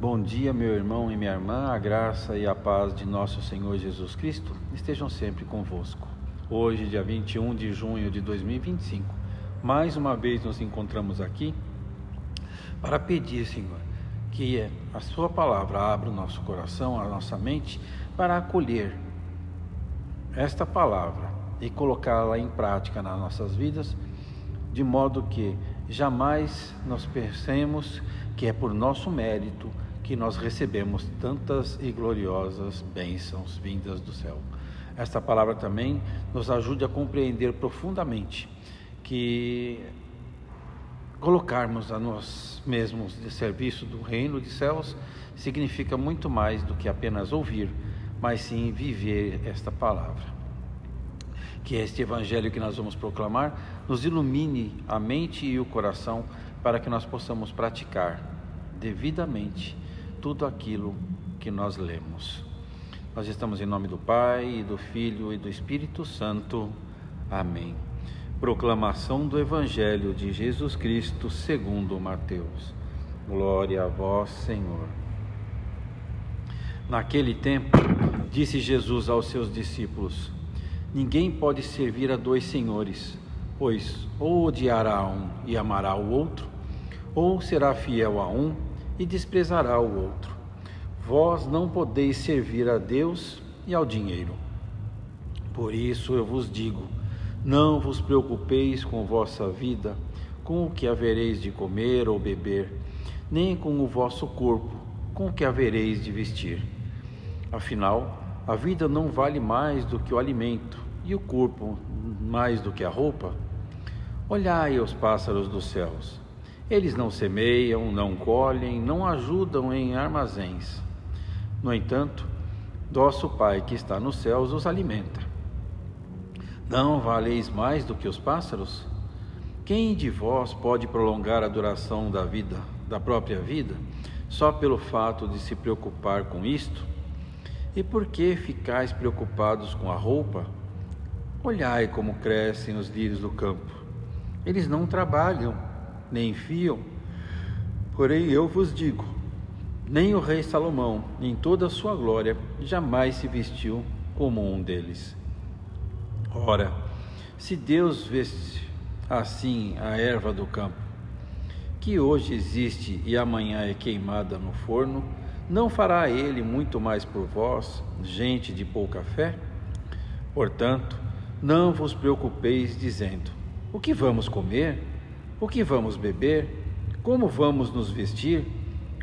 Bom dia, meu irmão e minha irmã, a graça e a paz de nosso Senhor Jesus Cristo estejam sempre convosco. Hoje, dia 21 de junho de 2025, mais uma vez nos encontramos aqui para pedir, Senhor, que a Sua palavra abra o nosso coração, a nossa mente, para acolher esta palavra e colocá-la em prática nas nossas vidas, de modo que jamais nós pensemos que é por nosso mérito que nós recebemos tantas e gloriosas bênçãos vindas do céu. Esta palavra também nos ajude a compreender profundamente que colocarmos a nós mesmos de serviço do reino de céus significa muito mais do que apenas ouvir, mas sim viver esta palavra. Que este evangelho que nós vamos proclamar nos ilumine a mente e o coração para que nós possamos praticar devidamente tudo aquilo que nós lemos. Nós estamos em nome do Pai, e do Filho e do Espírito Santo. Amém. Proclamação do Evangelho de Jesus Cristo segundo Mateus. Glória a vós, Senhor. Naquele tempo, disse Jesus aos seus discípulos: Ninguém pode servir a dois senhores, pois ou odiará um e amará o outro, ou será fiel a um e desprezará o outro. Vós não podeis servir a Deus e ao dinheiro. Por isso eu vos digo, não vos preocupeis com vossa vida, com o que havereis de comer ou beber, nem com o vosso corpo, com o que havereis de vestir. Afinal, a vida não vale mais do que o alimento, e o corpo mais do que a roupa? Olhai os pássaros dos céus. Eles não semeiam, não colhem, não ajudam em armazéns. No entanto, vosso Pai que está nos céus os alimenta. Não valeis mais do que os pássaros? Quem de vós pode prolongar a duração da própria vida, só pelo fato de se preocupar com isto? E por que ficais preocupados com a roupa? Olhai como crescem os lírios do campo. Eles não trabalham, nem fiam. Porém eu vos digo, nem o rei Salomão, em toda a sua glória, jamais se vestiu como um deles. Ora, se Deus veste assim a erva do campo, que hoje existe e amanhã é queimada no forno, não fará Ele muito mais por vós, gente de pouca fé? Portanto, não vos preocupeis dizendo, o que vamos comer? O que vamos beber? Como vamos nos vestir?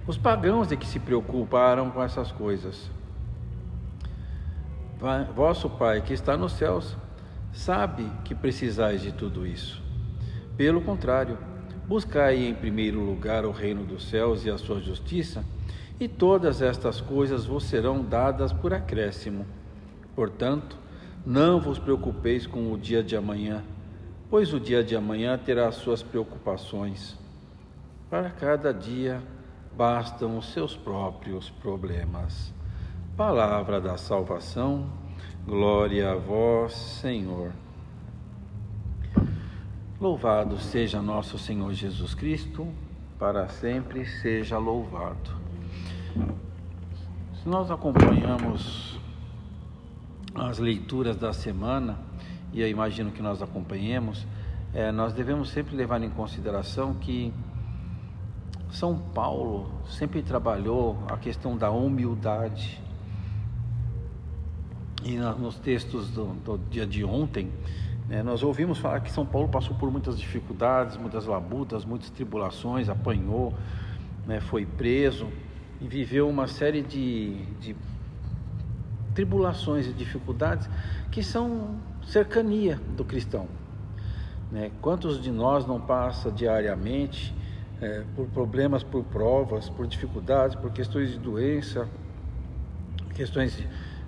Os pagãos é que se preocuparam com essas coisas. Vosso Pai que está nos céus sabe que precisais de tudo isso. Pelo contrário, buscai em primeiro lugar o reino dos céus e a sua justiça, e todas estas coisas vos serão dadas por acréscimo. Portanto, não vos preocupeis com o dia de amanhã, pois o dia de amanhã terá as suas preocupações. Para cada dia bastam os seus próprios problemas. Palavra da salvação, glória a vós, Senhor. Louvado seja nosso Senhor Jesus Cristo, para sempre seja louvado. Se nós acompanhamos as leituras da semana, e eu imagino que nós acompanhemos, nós devemos sempre levar em consideração que São Paulo sempre trabalhou a questão da humildade. E nos textos do dia de ontem, nós ouvimos falar que São Paulo passou por muitas dificuldades, muitas labutas, muitas tribulações, apanhou, foi preso e viveu uma série de tribulações e dificuldades que são cercania do cristão. Quantos de nós não passa diariamente por problemas, por provas, por dificuldades, por questões de doença, questões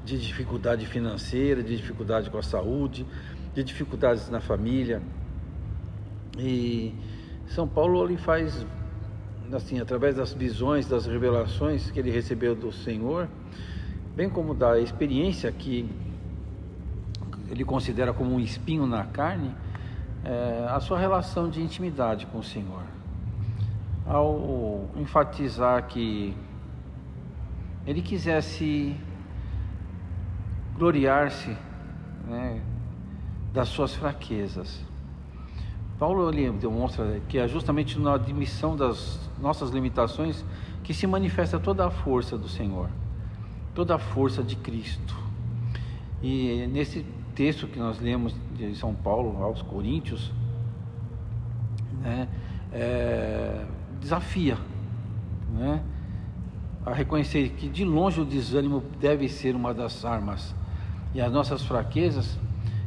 de dificuldade financeira, de dificuldade com a saúde, de dificuldades na família. E São Paulo ele faz assim, através das visões, das revelações que ele recebeu do Senhor, bem como da experiência que ele considera como um espinho na carne, a sua relação de intimidade com o Senhor. Ao enfatizar que ele quisesse gloriar-se, né, das suas fraquezas. Paulo ele demonstra que é justamente na admissão das nossas limitações que se manifesta toda a força do Senhor, toda a força de Cristo. E nesse texto que nós lemos de São Paulo aos Coríntios, né, desafia, né, a reconhecer que de longe o desânimo deve ser uma das armas, e as nossas fraquezas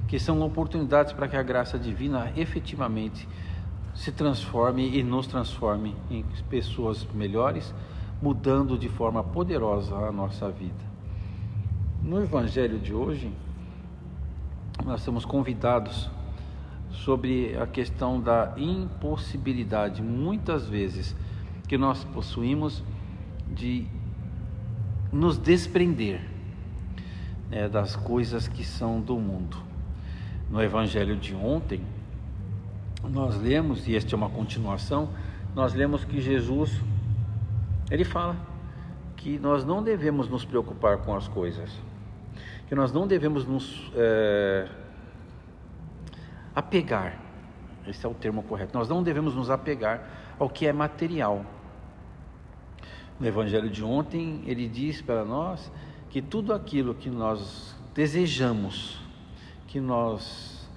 que são oportunidades para que a graça divina efetivamente se transforme e nos transforme em pessoas melhores, mudando de forma poderosa a nossa vida. No Evangelho de hoje, nós somos convidados sobre a questão da impossibilidade, muitas vezes, que nós possuímos de nos desprender, né, das coisas que são do mundo. No Evangelho de ontem, nós lemos, e esta é uma continuação, nós lemos que Jesus, ele fala que nós não devemos nos preocupar com as coisas, que nós não devemos nos apegar, esse é o termo correto, nós não devemos nos apegar ao que é material. No Evangelho de ontem, ele diz para nós que tudo aquilo que nós desejamos, que nós...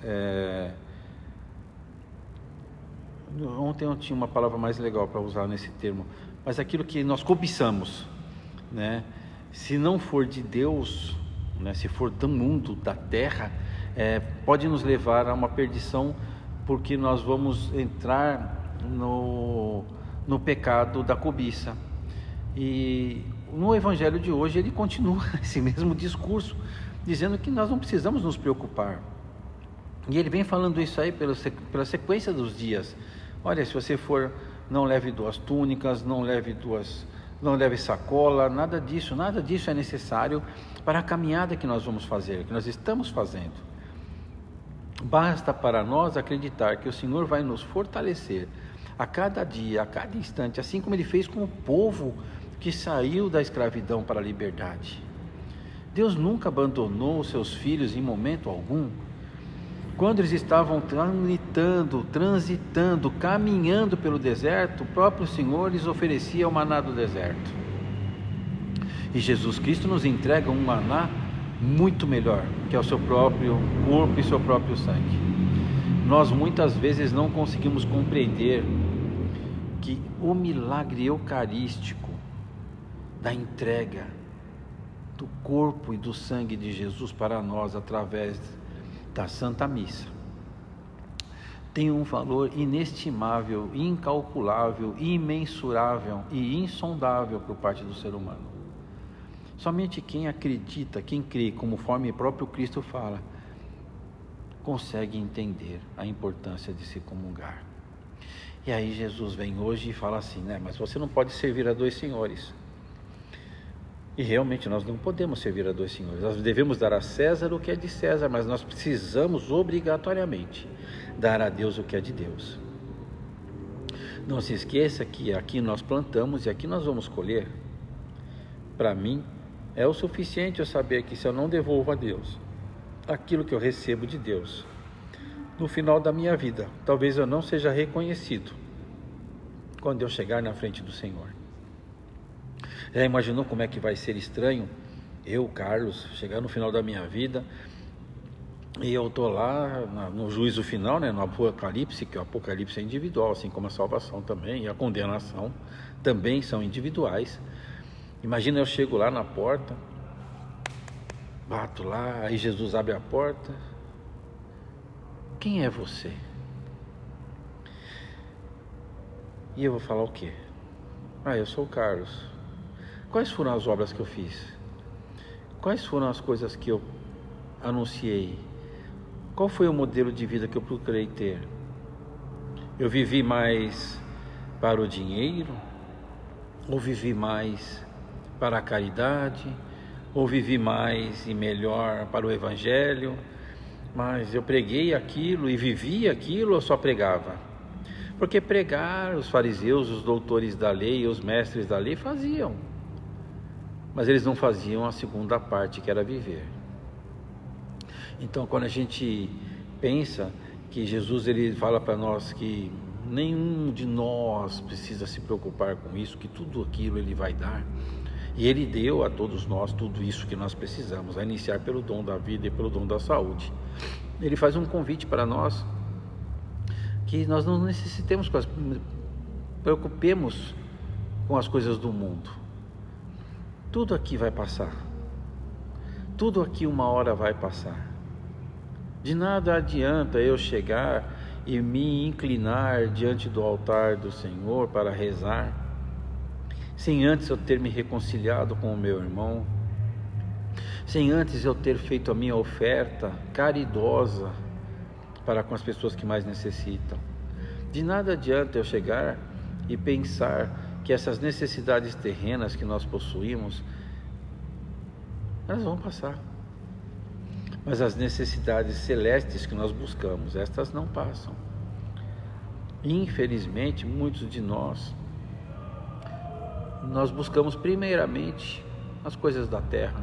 Ontem eu tinha uma palavra mais legal para usar nesse termo, mas aquilo que nós cobiçamos, né? Se não for de Deus, né? Se for do mundo, da terra, pode nos levar a uma perdição, porque nós vamos entrar no pecado da cobiça. E no Evangelho de hoje ele continua esse mesmo discurso, dizendo que nós não precisamos nos preocupar. E ele vem falando isso aí pela sequência dos dias. Olha, se você for, não leve 2 túnicas, não leve sacola, nada disso é necessário para a caminhada que nós vamos fazer, que nós estamos fazendo. Basta para nós acreditar que o Senhor vai nos fortalecer a cada dia, a cada instante, assim como ele fez com o povo que saiu da escravidão para a liberdade. Deus nunca abandonou os seus filhos em momento algum. Quando eles estavam transitando, caminhando pelo deserto, o próprio Senhor lhes oferecia o maná do deserto. E Jesus Cristo nos entrega um maná muito melhor, que é o seu próprio corpo e seu próprio sangue. Nós muitas vezes não conseguimos compreender que o milagre eucarístico da entrega do corpo e do sangue de Jesus para nós através da Santa Missa tem um valor inestimável, incalculável, imensurável e insondável por parte do ser humano. Somente quem acredita, quem crê, conforme o próprio Cristo fala, consegue entender a importância de se comungar. E aí Jesus vem hoje e fala assim, né? Mas você não pode servir a 2 senhores. E realmente nós não podemos servir a 2 senhores. Nós devemos dar a César o que é de César, mas nós precisamos obrigatoriamente dar a Deus o que é de Deus. Não se esqueça que aqui nós plantamos e aqui nós vamos colher. Para mim, é o suficiente eu saber que se eu não devolvo a Deus aquilo que eu recebo de Deus, no final da minha vida, talvez eu não seja reconhecido quando eu chegar na frente do Senhor. Já imaginou como é que vai ser estranho eu, Carlos, chegar no final da minha vida e eu estou lá no juízo final, né, no Apocalipse, que o Apocalipse é individual, assim como a salvação também, e a condenação também são individuais. Imagina eu chego lá na porta, bato lá, aí Jesus abre a porta. Quem é você? E eu vou falar o quê? Eu sou o Carlos. Quais foram as obras que eu fiz? Quais foram as coisas que eu anunciei? Qual foi o modelo de vida que eu procurei ter? Eu vivi mais para o dinheiro? Ou vivi mais para a caridade? Ou vivi mais e melhor para o Evangelho? Mas eu preguei aquilo e vivi aquilo ou só pregava? Porque pregar os fariseus, os doutores da lei, os mestres da lei faziam. mas eles não faziam a segunda parte, que era viver. Então, quando a gente pensa que Jesus ele fala para nós que nenhum de nós precisa se preocupar com isso, que tudo aquilo ele vai dar, e ele deu a todos nós tudo isso que nós precisamos, a iniciar pelo dom da vida e pelo dom da saúde. Ele faz um convite para nós que nós não necessitemos, preocupemos com as coisas do mundo. Tudo aqui vai passar, tudo aqui uma hora vai passar. De nada adianta eu chegar e me inclinar diante do altar do Senhor para rezar, sem antes eu ter me reconciliado com o meu irmão, sem antes eu ter feito a minha oferta caridosa para com as pessoas que mais necessitam. De nada adianta eu chegar e pensar que essas necessidades terrenas que nós possuímos, elas vão passar. Mas as necessidades celestes que nós buscamos, estas não passam. Infelizmente, muitos de nós buscamos primeiramente as coisas da terra,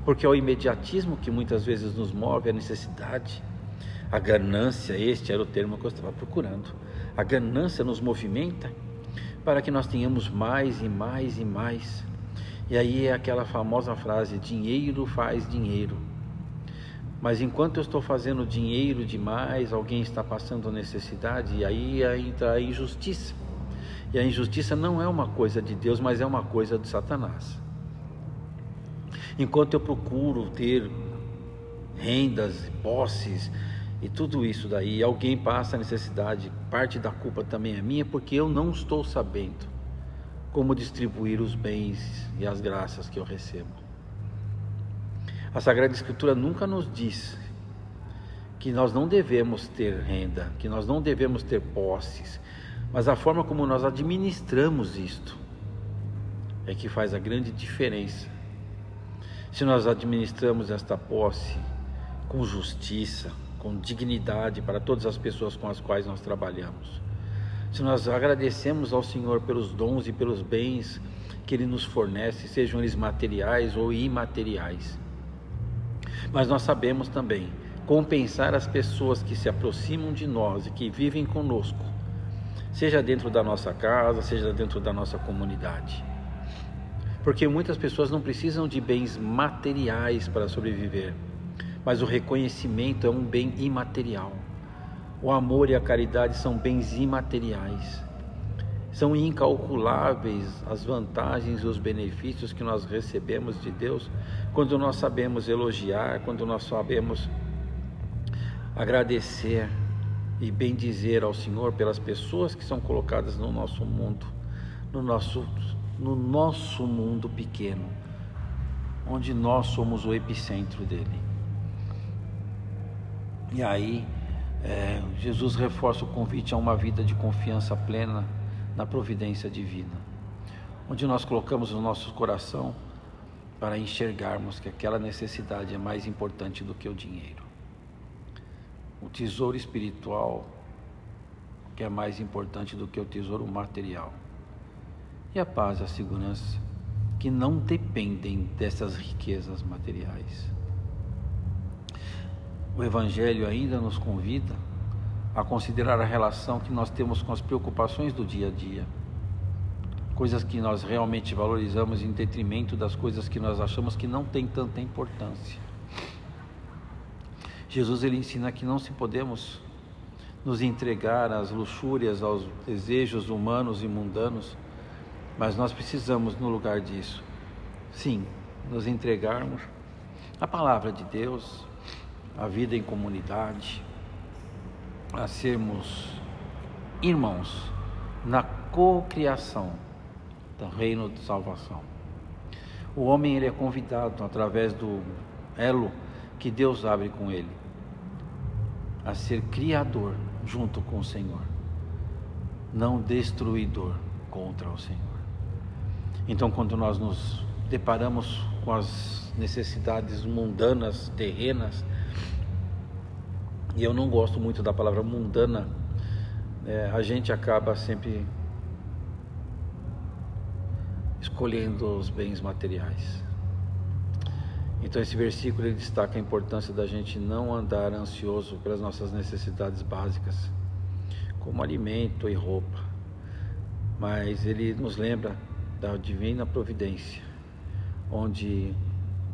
porque é o imediatismo que muitas vezes nos move, a necessidade, a ganância, este era o termo que eu estava procurando. A ganância nos movimenta para que nós tenhamos mais e mais e mais. E aí é aquela famosa frase, dinheiro faz dinheiro. Mas enquanto eu estou fazendo dinheiro demais, alguém está passando necessidade, e aí entra a injustiça. E a injustiça não é uma coisa de Deus, mas é uma coisa de Satanás. Enquanto eu procuro ter rendas, posses e tudo isso daí, alguém passa a necessidade, parte da culpa também é minha, porque eu não estou sabendo como distribuir os bens e as graças que eu recebo. A Sagrada Escritura nunca nos diz que nós não devemos ter renda, que nós não devemos ter posses, mas a forma como nós administramos isto é que faz a grande diferença. Se nós administramos esta posse com justiça, com dignidade para todas as pessoas com as quais nós trabalhamos, se nós agradecemos ao Senhor pelos dons e pelos bens que Ele nos fornece, sejam eles materiais ou imateriais, mas nós sabemos também compensar as pessoas que se aproximam de nós e que vivem conosco, seja dentro da nossa casa, seja dentro da nossa comunidade. Porque muitas pessoas não precisam de bens materiais para sobreviver, mas o reconhecimento é um bem imaterial. O amor e a caridade são bens imateriais. São incalculáveis as vantagens e os benefícios que nós recebemos de Deus quando nós sabemos elogiar, quando nós sabemos agradecer e bendizer ao Senhor pelas pessoas que são colocadas no nosso mundo, no nosso mundo pequeno, onde nós somos o epicentro dele. E aí, Jesus reforça o convite a uma vida de confiança plena na providência divina, onde nós colocamos o nosso coração para enxergarmos que aquela necessidade é mais importante do que o dinheiro. O tesouro espiritual que é mais importante do que o tesouro material. E a paz e a segurança que não dependem dessas riquezas materiais. O Evangelho ainda nos convida a considerar a relação que nós temos com as preocupações do dia a dia, coisas que nós realmente valorizamos em detrimento das coisas que nós achamos que não têm tanta importância. Jesus ele ensina que não se podemos nos entregar às luxúrias, aos desejos humanos e mundanos, mas nós precisamos, no lugar disso, sim, nos entregarmos à palavra de Deus, à vida em comunidade, a sermos irmãos na cocriação do reino de salvação. O homem ele é convidado através do elo que Deus abre com ele a ser criador junto com o Senhor, não destruidor contra o Senhor. Então, quando nós nos deparamos com as necessidades mundanas, terrenas, e eu não gosto muito da palavra mundana, a gente acaba sempre escolhendo os bens materiais. Então esse versículo ele destaca a importância da gente não andar ansioso pelas nossas necessidades básicas, como alimento e roupa, mas ele nos lembra da divina providência, onde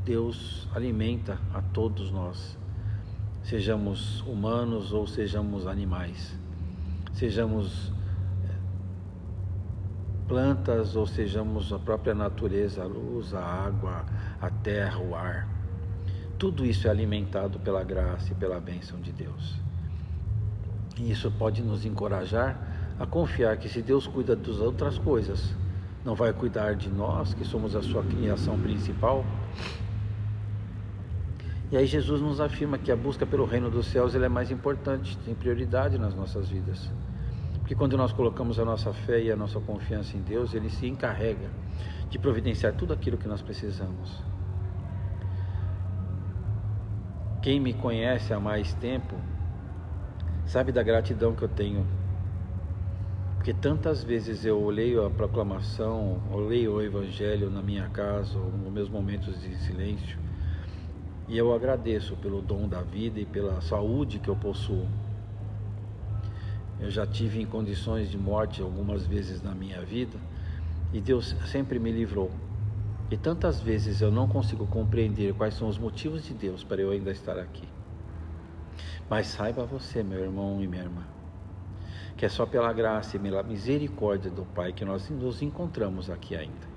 Deus alimenta a todos nós, sejamos humanos ou sejamos animais, sejamos plantas ou sejamos a própria natureza, a luz, a água, a terra, o ar. Tudo isso é alimentado pela graça e pela bênção de Deus. E isso pode nos encorajar a confiar que se Deus cuida das outras coisas, não vai cuidar de nós, que somos a sua criação principal? E aí Jesus nos afirma que a busca pelo reino dos céus ele é mais importante, tem prioridade nas nossas vidas. Porque quando nós colocamos a nossa fé e a nossa confiança em Deus, Ele se encarrega de providenciar tudo aquilo que nós precisamos. Quem me conhece há mais tempo sabe da gratidão que eu tenho, porque tantas vezes eu leio a proclamação, ou leio o Evangelho na minha casa, ou nos meus momentos de silêncio, e eu agradeço pelo dom da vida e pela saúde que eu possuo. Eu já tive em condições de morte algumas vezes na minha vida, e Deus sempre me livrou. E tantas vezes eu não consigo compreender quais são os motivos de Deus para eu ainda estar aqui. Mas saiba você, meu irmão e minha irmã, que é só pela graça e pela misericórdia do Pai que nós nos encontramos aqui ainda.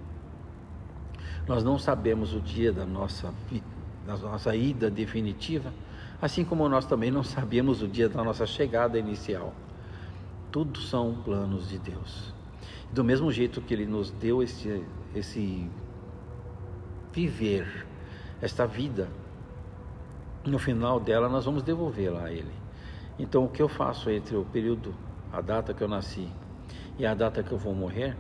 Nós não sabemos o dia da nossa ida definitiva, assim como nós também não sabemos o dia da nossa chegada inicial. Tudo são planos de Deus. Do mesmo jeito que Ele nos deu esse viver, esta vida, no final dela nós vamos devolvê-la a Ele. Então o que eu faço entre o período, a data que eu nasci e a data que eu vou morrer,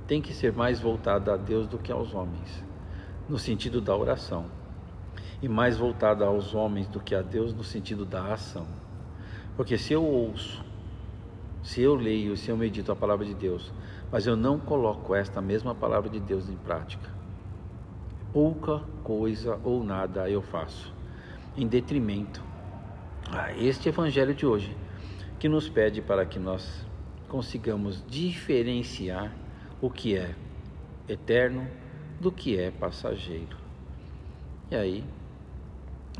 tem que ser mais voltada a Deus do que aos homens, no sentido da oração, e mais voltada aos homens do que a Deus no sentido da ação. Porque se eu ouço, se eu leio, se eu medito a palavra de Deus, mas eu não coloco esta mesma palavra de Deus em prática, pouca coisa ou nada eu faço, em detrimento a este Evangelho de hoje, que nos pede para que nós consigamos diferenciar o que é eterno do que é passageiro. E aí,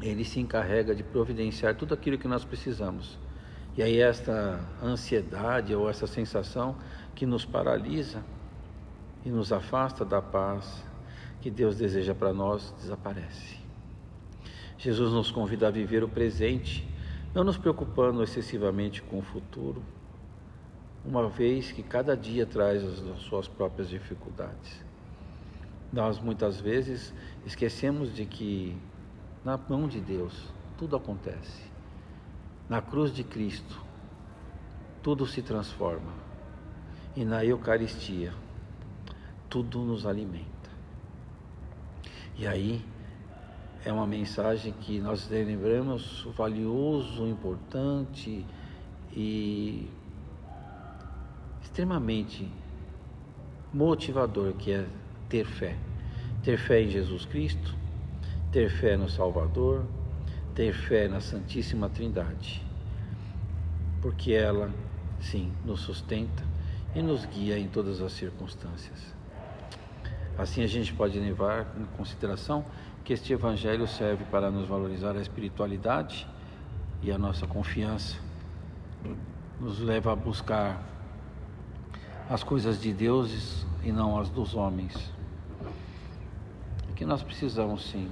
Ele se encarrega de providenciar tudo aquilo que nós precisamos. E aí esta ansiedade ou essa sensação que nos paralisa e nos afasta da paz que Deus deseja para nós desaparece. Jesus nos convida a viver o presente, não nos preocupando excessivamente com o futuro, uma vez que cada dia traz as suas próprias dificuldades. Nós muitas vezes esquecemos de que na mão de Deus tudo acontece. Na cruz de Cristo, tudo se transforma. E na Eucaristia, tudo nos alimenta. E aí, é uma mensagem que nós lembramos valioso, importante e extremamente motivador, que é ter fé. Ter fé em Jesus Cristo, ter fé no Salvador, ter fé na Santíssima Trindade, porque ela, sim, nos sustenta e nos guia em todas as circunstâncias. Assim a gente pode levar em consideração que este Evangelho serve para nos valorizar a espiritualidade e a nossa confiança, nos leva a buscar as coisas de Deus e não as dos homens, que nós precisamos sim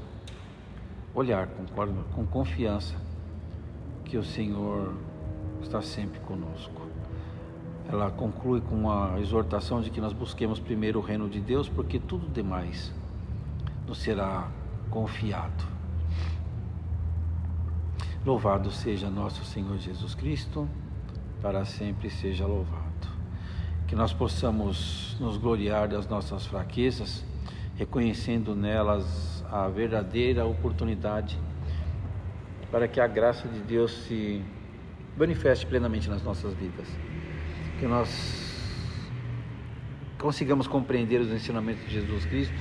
olhar com confiança que o Senhor está sempre conosco. Ela conclui com uma exortação de que nós busquemos primeiro o reino de Deus, porque tudo demais nos será confiado. Louvado seja nosso Senhor Jesus Cristo, para sempre seja louvado. Que nós possamos nos gloriar das nossas fraquezas, reconhecendo nelas a verdadeira oportunidade para que a graça de Deus se manifeste plenamente nas nossas vidas. Que nós consigamos compreender os ensinamentos de Jesus Cristo,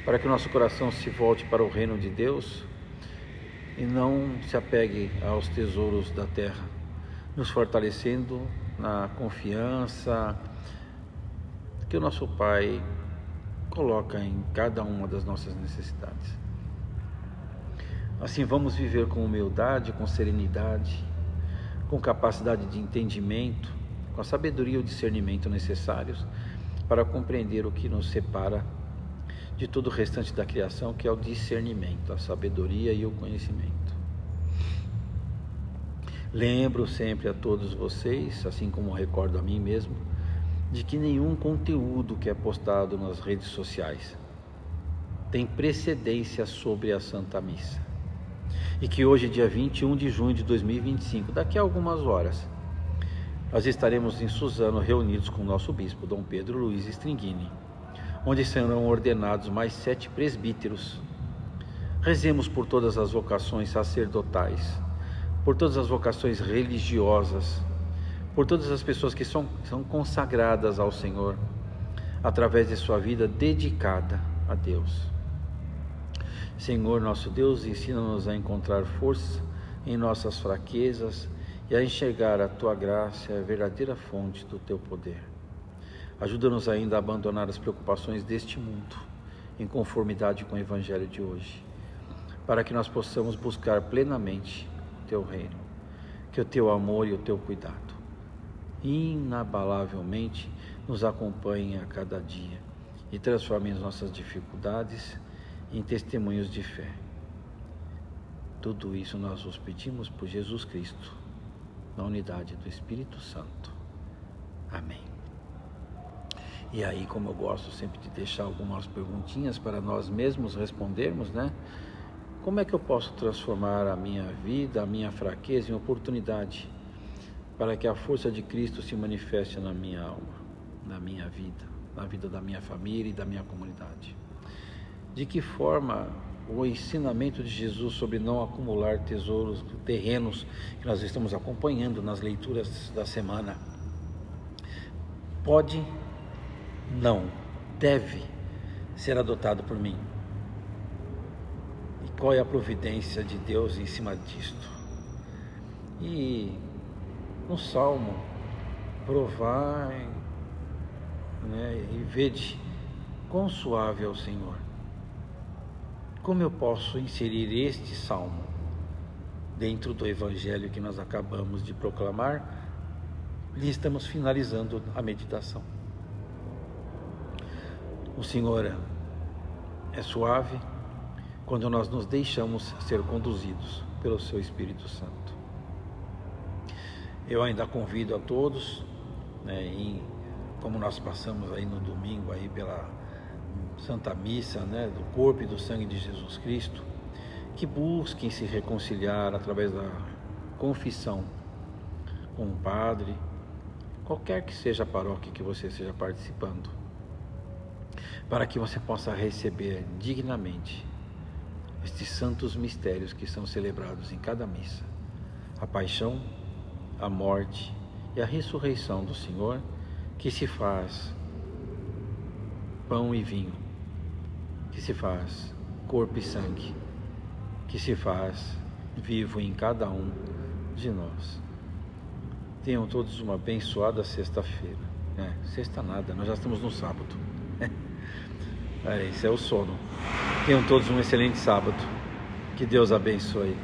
para que o nosso coração se volte para o reino de Deus e não se apegue aos tesouros da terra, nos fortalecendo na confiança que o nosso Pai coloca em cada uma das nossas necessidades. Assim vamos viver com humildade, com serenidade, com capacidade de entendimento, com a sabedoria e o discernimento necessários para compreender o que nos separa de todo o restante da criação, que é o discernimento, a sabedoria e o conhecimento. Lembro sempre a todos vocês, assim como recordo a mim mesmo, de que nenhum conteúdo que é postado nas redes sociais tem precedência sobre a Santa Missa. E que hoje, dia 21 de junho de 2025, daqui a algumas horas, nós estaremos em Suzano reunidos com o nosso bispo, Dom Pedro Luiz Stringini, onde serão ordenados mais 7 presbíteros. Rezemos por todas as vocações sacerdotais, por todas as vocações religiosas, por todas as pessoas que são consagradas ao Senhor, através de sua vida dedicada a Deus. Senhor nosso Deus, ensina-nos a encontrar força em nossas fraquezas e a enxergar a Tua graça e a verdadeira fonte do Teu poder. Ajuda-nos ainda a abandonar as preocupações deste mundo, em conformidade com o Evangelho de hoje, para que nós possamos buscar plenamente o Teu reino, que o Teu amor e o Teu cuidado inabalavelmente nos acompanhem a cada dia e transformem as nossas dificuldades em testemunhos de fé. Tudo isso nós os pedimos por Jesus Cristo, na unidade do Espírito Santo. Amém. E aí, como eu gosto sempre de deixar algumas perguntinhas para nós mesmos respondermos, né? Como é que eu posso transformar a minha vida, a minha fraqueza em oportunidade para que a força de Cristo se manifeste na minha alma, na minha vida, na vida da minha família e da minha comunidade? De que forma o ensinamento de Jesus sobre não acumular tesouros terrenos, que nós estamos acompanhando nas leituras da semana, pode, não, deve ser adotado por mim? E qual é a providência de Deus em cima disto? E no Salmo, provai, né, e vede quão suave é o Senhor. Como eu posso inserir este salmo dentro do Evangelho que nós acabamos de proclamar e estamos finalizando a meditação? O Senhor é suave quando nós nos deixamos ser conduzidos pelo Seu Espírito Santo. Eu ainda convido a todos, né, como nós passamos aí no domingo aí pela Santa Missa, né, do corpo e do sangue de Jesus Cristo, que busquem se reconciliar através da confissão com o Padre, qualquer que seja a paróquia que você esteja participando, para que você possa receber dignamente estes santos mistérios que são celebrados em cada missa: a paixão, a morte e a ressurreição do Senhor, que se faz pão e vinho, que se faz corpo e sangue, que se faz vivo em cada um de nós. Tenham todos uma abençoada sexta-feira. Sexta nada, nós já estamos no sábado. Esse é o sono. Tenham todos um excelente sábado. Que Deus abençoe.